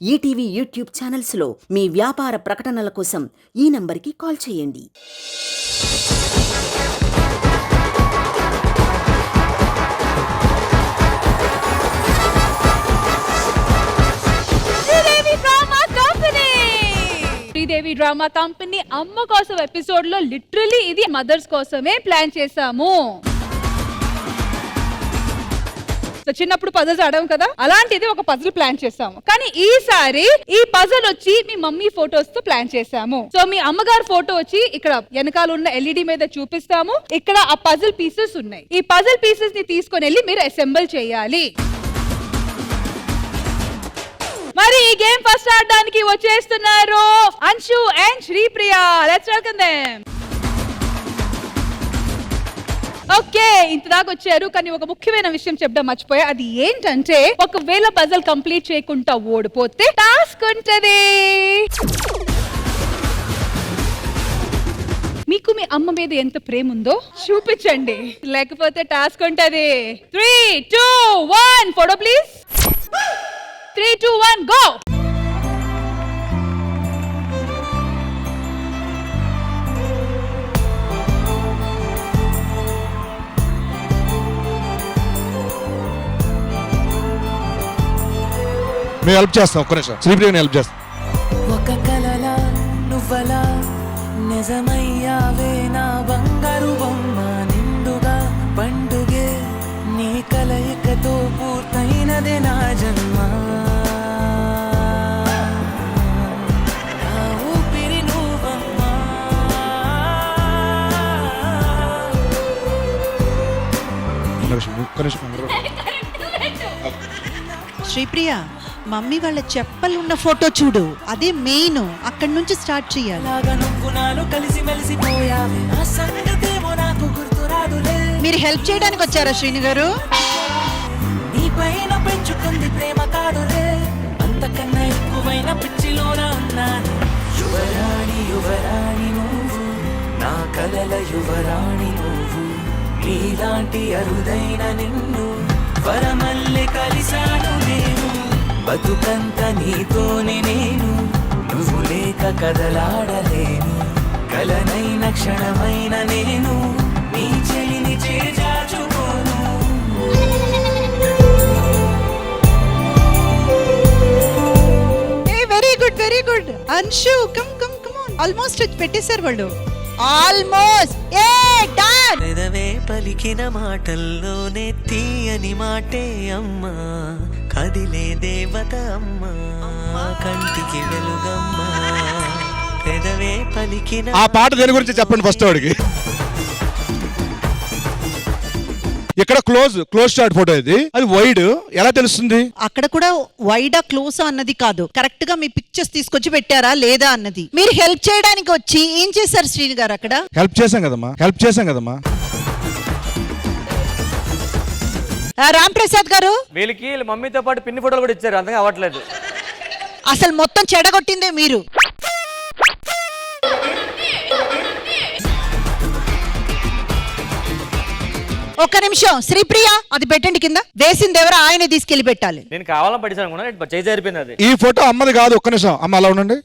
ETV YouTube ఛానల్స్లో మీ వ్యాపార ప్రకటనల కోసం ఈ నంబర్కి కాల్ చేయండి. శ్రీదేవి డ్రామా కంపెనీ అమ్మ కోసం ఎపిసోడ్ లో లిటరలీ ఇది మదర్స్ కోసమే ప్లాన్ చేసాము. చిన్నప్పుడు పజల్స్ ఆడాం కదా, అలాంటిది ఒక పజల్ ప్లాన్ చేసాము. కానీ ఈసారి ఈ పజల్ వచ్చి మీ మమ్మీ ఫోటోస్ తో ప్లాన్ చేసాము. సో మీ అమ్మగారు ఫోటో వచ్చి ఇక్కడ వెనకాల ఉన్న ఎల్ఈడి మీద చూపిస్తాము. ఇక్కడ ఆ పజల్ పీసెస్ ఉన్నాయి. ఈ పజల్ పీసెస్ ని తీసుకొని వెళ్ళి మీరు అసెంబుల్ చేయాలి. మరి ఈ గేమ్ ఫస్ట్ ఆడడానికి వచ్చేస్తున్నారు Anshu and Sripriya. Let's welcome them. Okay, ఇంతదాకా వచ్చారు. కానీ ఒక ముఖ్యమైన విషయం చెప్పడం మర్చిపోయా. అది ఏంటంటే, ఒకవేళ పజల్ కంప్లీట్ చేయకుండా ఓడిపోతే టాస్క్ ఉంటది. మీకు మీ అమ్మ మీద ఎంత ప్రేమ ఉందో చూపించండి, లేకపోతే టాస్క్ ఉంటది. 3, 2, 1 ఫోటో ప్లీజ్. 3, 2, 1 గో. మేము హెల్ప్ చేస్తాం. ఒక్క నిమిషం, శ్రీప్రియని హెల్ప్ చేస్తాం. ఒక కలలా నువ్వలా నిజమయ్యావే నా బంగారు బొమ్మ, నిండుగా పండుగే నీ కలయికతో పూర్తయినదే నా జన్మ. నా ఊపిరి నువ్వమ్మా. ఒక్క నిమిషం. శ్రీప్రియ, మమ్మీ వాళ్ళ చెప్పలు ఉన్న ఫోటో చూడు, అదే మెయిన్. అక్కడి నుంచి స్టార్ట్ చేయాలి. నువ్వు నాలో కలిసి మెలిసిపోయావే, నా సంగతేమో నాకు గుర్తురాదులే. మీరు హెల్ప్ చేయడానికి వచ్చారా శ్రీను గారు? నీ పైన పెంచుకుంది ప్రేమ కాదులే, అంతకన్నా ఎక్కువైన పిచ్చిలోన ఉన్నాను. యువరాణి యువరాణి నువ్వు, నా కలల యువరాణి నువ్వు, నీలాంటి అరుదైన నిన్ను వరమల్లె కలిశాను నేను. బతుకంత నీతోనే నేను, నువ్వు లేక కదలాడలేను. కలనైన క్షణమైన నేను నీ చెలిని చేజాచుకోను. Very good, very good. Anshu come come come on. Almost పెట్టేశారు వాళ్ళు. ఆల్మోస్ట్. ఏ డన్. పెదవే పలికిన మాటల్లోనే తీయని మాటే అమ్మా, కదిలే దేవత అమ్మా, కంటికి వెలుగమ్మా. పెదవే పలికిన ఆ పాట దేని గురించి చెప్పండి ఫస్ట్ వాడికి. ఇక్కడ క్లోజ్ షాట్ ఫోటో ఇది. అది వైడ్ ఎలా తెలుస్తుంది? అక్కడ కూడా వైడా క్లోజ్ అన్నది కాదు, కరెక్ట్ గా మీ పిక్చర్స్ తీసుకొచ్చి పెట్టారా లేదా అన్నది. మీరు హెల్ప్ చేయడానికి వచ్చి ఏం చేశారు శ్రీను గారు? అక్కడ హెల్ప్ చేశాం కదమ్మా. రామ్ ప్రసాద్ గారు, వీళ్ళకి మమ్మీతో పాటు పిన్ని ఫోటోలు కూడా ఇచ్చారు, అంతగా అవ్వట్లేదు. అసలు మొత్తం చెడగొట్టిందే మీరు. ఒక్క నిమిషం శ్రీప్రియ, అది పెట్టండి కింద. వేసింది ఎవరో ఆయన తీసుకెళ్లి పెట్టాలి. నేను కావాలని పట్టించాను అనుకున్నా, చేయి జారిపోయింది అది. ఈ ఫోటో అమ్మది కాదు. ఒక్క నిమిషం అమ్మ అలా ఉండండి.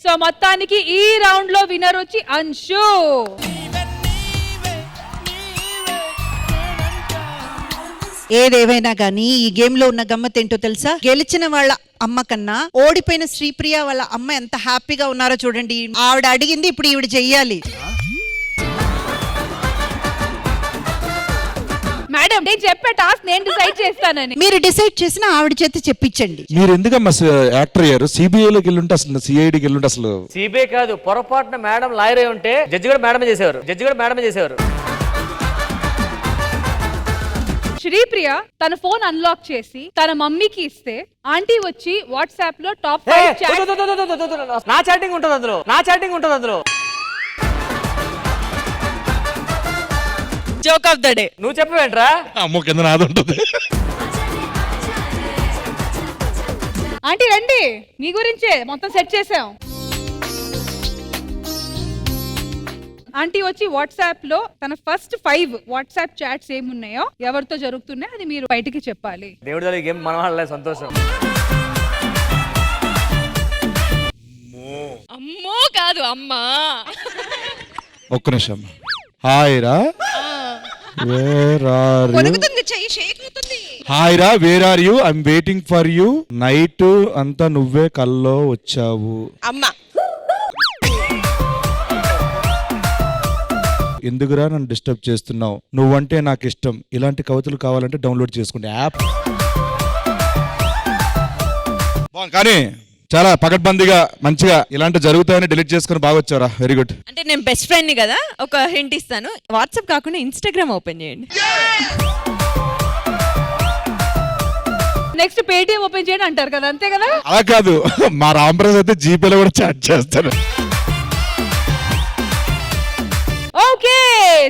సో మొత్తానికి ఈ రౌండ్ లో విన్నర్ వచ్చి అంశు. ఏదేవైనా గానీ ఈ గేమ్ లో ఉన్న గమ్మత్ ఏంటో తెలుసా? గెలిచిన వాళ్ళ అమ్మ కన్నా ఓడిపోయిన శ్రీప్రియ వాళ్ళ అమ్మ ఎంత హ్యాపీగా ఉన్నారో చూడండి. ఆవిడ అడిగింది ఇప్పుడు ఈవిడ చెయ్యాలి. మేడం, నేను చెప్పే టాస్క్ నేను డిసైడ్ చేస్తానని. మీరు డిసైడ్ చేసిన ఆవిడ చేత చెప్పించండి. మీరు ఎందుకమ్మా యాక్టర్ అయ్యారు? సిబిఐలోకి వెళ్ళుంటే అసలు, సిఐడికి వెళ్ళుంటే అసలు. సిబిఐ కాదు, పొరపాటున మేడం లాయర్ అయి ఉంటే జడ్జి కూడా మేడమే చేసేవారు. శ్రీప్రియ తన ఫోన్ అన్లాక్ చేసి తన మమ్మీకి ఇస్తే ఆంటీ వచ్చి వాట్సాప్ లో టాప్ 5 చాట్. నా చాటింగ్ ఉంటుంది అందులో. Joke of the day. నువ్వు చెప్పవేంట్రా? అమ్మో కింద నాది ఉంటుంది. ఆంటీ రండి, మీ గురించే మొత్తం సెట్ చేసాం. ఆంటీ వచ్చి వాట్సాప్ లో తన ఫస్ట్ 5 వాట్సాప్ చాట్స్ ఏమున్నాయో ఎవరితో జరుగుతున్నాయో అది మీరు బయటికి చెప్పాలి. దేవుడి తల్లి గేమ్ మనం ఆడలేదు, సంతోషం. అమ్మో కాదు అమ్మా. ఒక్క నిమిషం. హాయ్ రా, వేర్ ఆర్ యు? కొనుకుతుంది, చెయ్యి షేక్ అవుతుంది. హాయ్ రా, where are you? I'm waiting for you. Night అంతా నువ్వే కల్లో వచ్చావు. అమ్మా ఎందుకురా నన్ను డిస్టర్బ్ చేస్తున్నావు? నువ్వంటే నాకు ఇష్టం. ఇలాంటి కవితలు కావాలంటే డౌన్లోడ్ చేసుకుంటే యాప్. కానీ చాలా పకడ్బందీగా మంచిగా ఇలాంటి జరుగుతాయని డిలీట్ చేసుకుని బాగా వచ్చారా. Very good. అంటే నేను బెస్ట్ ఫ్రెండ్ ని కదా, ఒక హింట్ ఇస్తాను. వాట్సాప్ కాకుండా ఇన్స్టాగ్రామ్ ఓపెన్ చేయండి. నెక్స్ట్ పేటిఎం ఓపెన్ చేయండి అంటారు కదా, అంతే కదా? అలా కాదు, మా రాంప్రసాద్ అయితే జీపేలో కూడా చాట్ చేస్తాడు. Okay,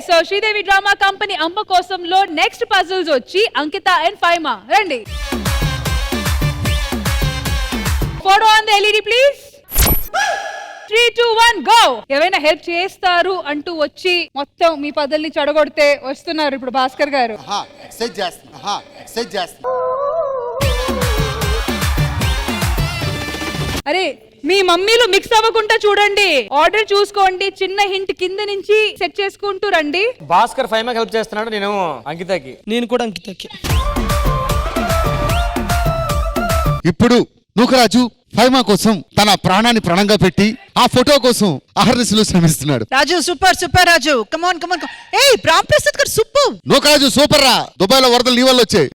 so Sridevi drama company అమ్మ కోసంలో నెక్స్ట్ పజిల్స్ వచ్చి అంకిత అండ్ ఫైమా రండి. Photo on the LED please. 3, 2, 1 go. ఏమైనా హెల్ప్ చేస్తారు అంటూ వచ్చి మొత్తం మీ పదల్ని చెడగొడితే వస్తున్నారు ఇప్పుడు భాస్కర్ గారు. అరే మీ మమ్మీలు మిక్స్ అవ్వకుండా చూడండి, ఆర్డర్ చూసుకోండి. చిన్న హింట్ కింద నుంచి సెట్ చేసుకుంటూ రండి. భాస్కర్ ఫైమాకి హెల్ప్ చేస్తున్నాడు, నేనేమో అంకితకి. నేను కూడా అంకితకి. ఇప్పుడు నూకరాజు ఫైమా కోసం తన ప్రాణాన్ని ప్రాణంగా పెట్టి ఆ ఫోటో కోసం అహర్నిశలు శ్రమిస్తున్నాడు. రాజు సూపర్ సూపర్ రాజు, కమాన్ కమాన్. ఏయ్ రామ్ ప్రసాద్ గారు సూపర్. నూకరాజు సూపర్ రా, దుబాయ్లో వరదలు నీ వల్ల వచ్చాయి.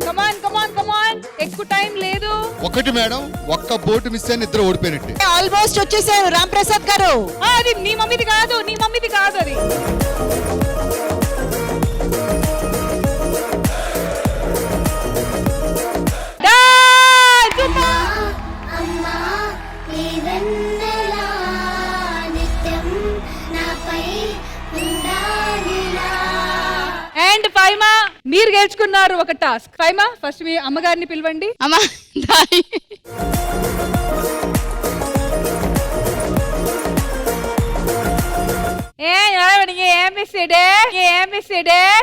కమాన్ కమాన్ కమాన్, ఎక్కువ టైం లేదు. ఒకటి మేడం, ఒక్క బోటు మిస్ అయిన ఇద్దరు ఓడిపోయినట్టే. ఆల్మోస్ట్ వచ్చేసారు రామ్ ప్రసాద్ గారు. అది నీ మమ్మీది కాదు, నీ మమ్మీది కాదు అది. అమ్మా నీ వెన్నెలా నిత్యం నాపై ఉండాలిలా. అండ్ ఫైమా మీరు గెలుచుకున్నారు ఒక టాస్క్. ఫైమా ఫస్ట్ మీ అమ్మగారిని పిలవండి. అమ్మా దాయి.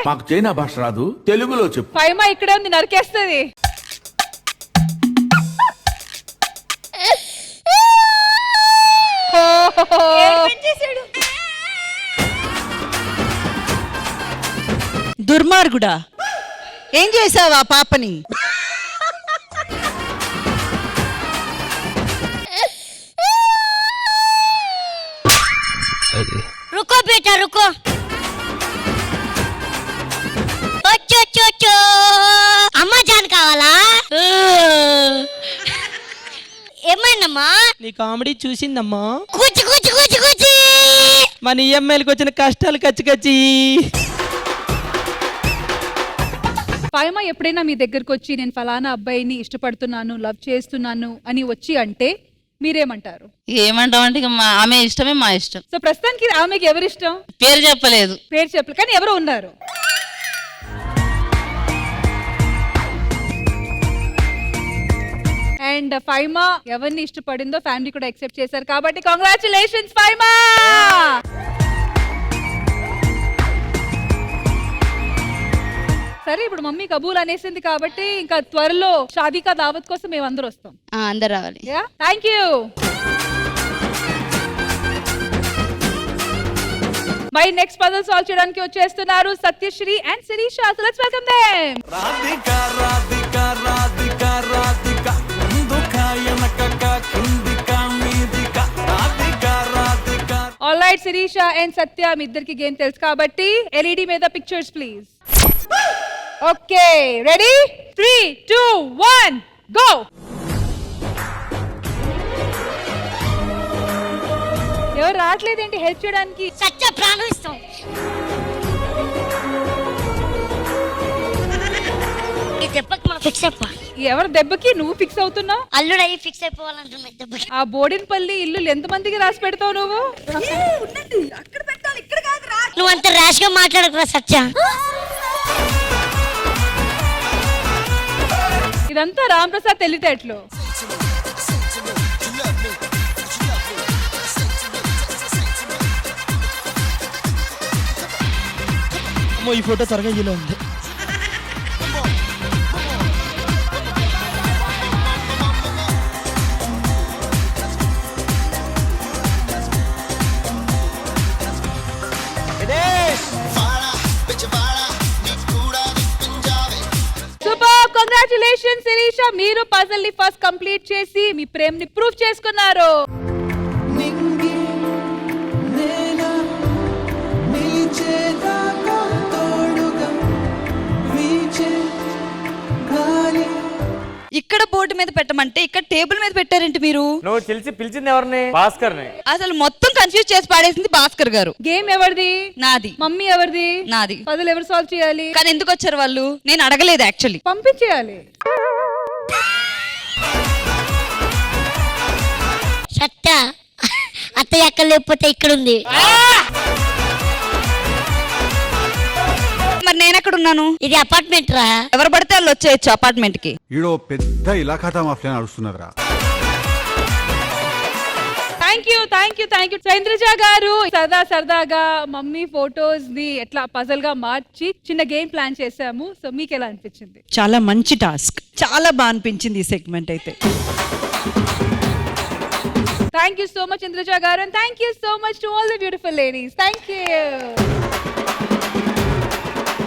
మాకు చైనా భాష రాదు, తెలుగులో చెప్పు. ఫైమా ఇక్కడే ఉంది, నరికేస్తుంది. దుర్మార్గుడా, ఏం చేసావా పాపని? रुको बेटा रुको. వచ్చో అమ్మ జాన్ కావాలా? ఏమైందమ్మా? నీ కామెడీ చూసిందమ్మా. కూచి కూచి కూచి కూచి. మన ఈఎంఐలకు వచ్చిన కష్టాలు కచ్చి. ఫైమా ఎప్పుడైనా మీ దగ్గరకు వచ్చి నేను ఫలానా అబ్బాయిని ఇష్టపడుతున్నాను, లవ్ చేస్తున్నాను అని వచ్చి అంటే మీరేమంటారు? ఏమంటామంటే ఆమె ఇష్టమే మా ఇష్టం. సో ప్రస్తుతానికి ఆమెకి ఎవరు ఇష్టం? పేరు చెప్పలేదు. పేరు చెప్పలేదు కానీ ఎవరో ఉన్నారు. అండ్ ఫైమా ఎవరిని ఇష్టపడిందో ఫ్యామిలీ కూడా యాక్సెప్ట్ చేశారు కాబట్టి కంగ్రాచులేషన్స్ ఫైమా. సరే ఇప్పుడు మమ్మీ కబూల్ అనేసింది కాబట్టి ఇంకా త్వరలో షాదీ కా దావత్ కోసం మేము అందరూ వస్తాం. అందరు రావాలి. Thank you. My next puzzle solve చేయడానికి వచ్చేస్తున్నారు Satyasri and Sirisha. So let's welcome them. Radhika Radhika Radhika Radhika ముందుక ఎనకక కిందిక మీదిక రాధిక రాధిక. ఆల్రైట్ శిరీష అండ్ సత్య మీ ఇద్దరికి గేమ్ తెలుసు కాబట్టి ఎల్ఈడి మీద pictures please. Okay ready? 3, 2, 1 go. ఎవరు రావట్లేదేంటి హెల్ప్ చేయడానికి? సత్య ప్రాణం ఇస్తాం. చెప్పక ఫిక్స్ అప్ప. ఎవరి దెబ్బకి నువ్వు ఫిక్స్ అవుతున్నావు? అల్లుడు అయ్యి ఫిక్స్ అయిపోవాలంటున్నా దెబ్బకి. ఆ బోడినపల్లి ఇల్లు ఎంతమందికి రాసి పెడతావు నువ్వు? నువ్వు అంత ర్యాష్ గా మాట్లాడకురా సత్య. ఇదంతా రామ్ ప్రసాద్ తెలివితేటలు. అమ్మో ఈ ఫోటో త్వరగా ఇలా ఉంది. సూపర్, కంగ్రాచులేషన్స్ శిరీష, మీరు పజల్ ని ఫస్ట్ కంప్లీట్ చేసి మీ ప్రేమ్ ని ప్రూవ్ చేసుకున్నారు. ఇక్కడ బోర్డు మీద పెట్టమంటే ఇక్కడ టేబుల్ మీద పెట్టారేంటి మీరు? నువ్వు పిలిచింది ఎవరిని? భాస్కర్ ని. అసలు మొత్తం కన్ఫ్యూజ్ చేసి పాడేసింది భాస్కర్ గారు. గేమ్ ఎవరిది? నాది. మమ్మీ ఎవరిది? నాది. పజల్ ఎవరు సాల్వ్ చేయాలి? కానీ ఎందుకు వచ్చారు వాళ్ళు? నేను అడగలేదు యాక్చువల్లీ. పంపించేయాలి. సత్య అత్తయ్య అక్కడ లేకపోతే ఇక్కడ ఉంది. మరి నేను ఎక్కడ ఉన్నాను? ఇది అపార్ట్మెంట్ రా. ఎవరు పడితే వాళ్ళు వచ్చేయచ్చు అపార్ట్మెంట్ కి. ఈడో పెద్ద ఇలాఖా మాఫియా నడుస్తున్నదిరా. థ్యాంక్ యూ చంద్రజ గారు. సరదాగా మమ్మీ ఫోటోస్ ని ఎట్లా పజల్ గా మార్చి చిన్న గేమ్ ప్లాన్ చేసాము. సో మీకు ఎలా అనిపించింది? చాలా మంచి టాస్క్, చాలా బాగా అనిపించింది ఈ సెగ్మెంట్ అయితే. Thank you so much, Indraja garu, and thank you so much to all the beautiful ladies. Thank you.